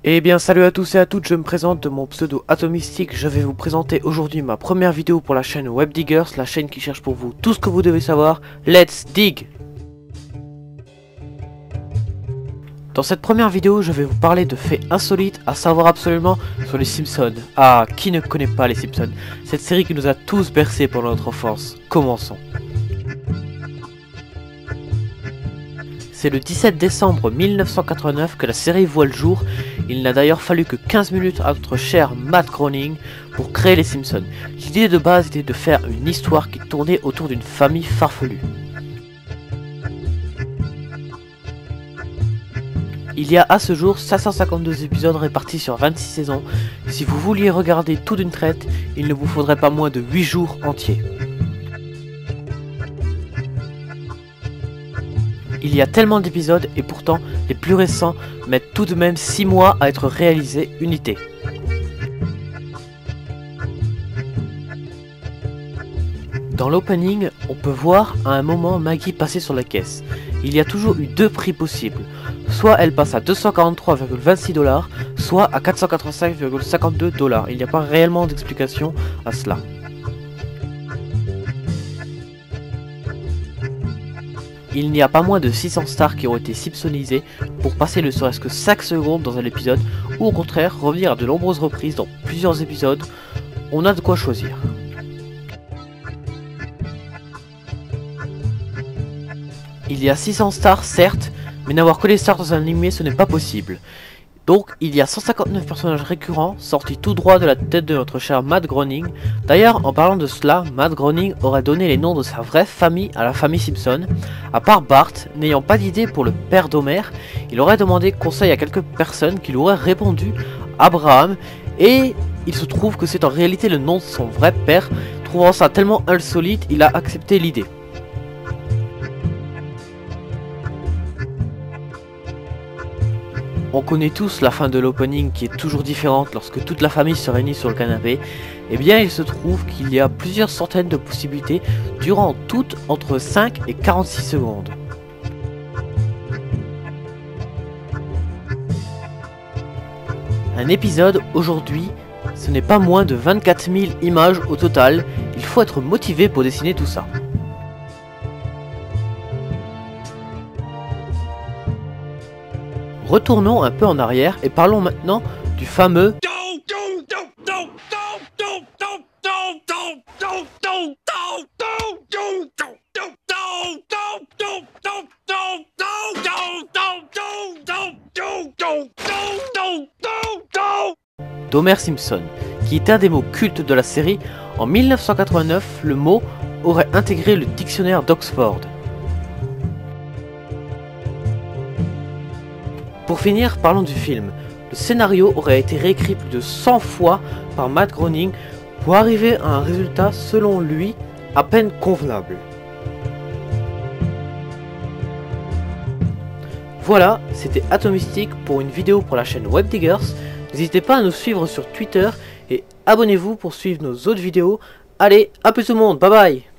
Eh bien salut à tous et à toutes, je me présente de mon pseudo Atomistic. Je vais vous présenter aujourd'hui ma première vidéo pour la chaîne WebDiggers, la chaîne qui cherche pour vous tout ce que vous devez savoir. Let's dig! Dans cette première vidéo, je vais vous parler de faits insolites à savoir absolument sur les Simpsons. Ah, qui ne connaît pas les Simpsons? Cette série qui nous a tous bercés pendant notre enfance. Commençons. C'est le 17 décembre 1989 que la série voit le jour. Il n'a d'ailleurs fallu que 15 minutes à notre cher Matt Groening pour créer les Simpsons. L'idée de base était de faire une histoire qui tournait autour d'une famille farfelue. Il y a à ce jour 552 épisodes répartis sur 26 saisons. Si vous vouliez regarder tout d'une traite, il ne vous faudrait pas moins de 8 jours entiers. Il y a tellement d'épisodes et pourtant les plus récents mettent tout de même 6 mois à être réalisés unité. Dans l'opening, on peut voir à un moment Maggie passer sur la caisse. Il y a toujours eu deux prix possibles. Soit elle passe à 243,26$, soit à 485,52$. Il n'y a pas réellement d'explication à cela. Il n'y a pas moins de 600 stars qui ont été simpsonisées pour passer ne serait-ce que 5 secondes dans un épisode, ou au contraire revenir à de nombreuses reprises dans plusieurs épisodes. On a de quoi choisir. Il y a 600 stars certes, mais n'avoir que les stars dans un animé ce n'est pas possible. Donc il y a 159 personnages récurrents sortis tout droit de la tête de notre cher Matt Groening. D'ailleurs en parlant de cela, Matt Groening aurait donné les noms de sa vraie famille à la famille Simpson. À part Bart, n'ayant pas d'idée pour le père d'Homer, il aurait demandé conseil à quelques personnes qui lui auraient répondu Abraham, et il se trouve que c'est en réalité le nom de son vrai père. Trouvant ça tellement insolite, il a accepté l'idée. On connaît tous la fin de l'opening qui est toujours différente lorsque toute la famille se réunit sur le canapé. Eh bien il se trouve qu'il y a plusieurs centaines de possibilités durant toutes entre 5 et 46 secondes. Un épisode aujourd'hui, ce n'est pas moins de 24 000 images au total. Il faut être motivé pour dessiner tout ça. Retournons un peu en arrière et parlons maintenant du fameux d'Homer Simpson, qui est un des mots cultes de la série. En 1989, le mot aurait intégré le dictionnaire d'Oxford. Pour finir, parlons du film. Le scénario aurait été réécrit plus de 100 fois par Matt Groening pour arriver à un résultat, selon lui, à peine convenable. Voilà, c'était Atomistic pour une vidéo pour la chaîne WebDiggers. N'hésitez pas à nous suivre sur Twitter et abonnez-vous pour suivre nos autres vidéos. Allez, à plus tout le monde, bye bye!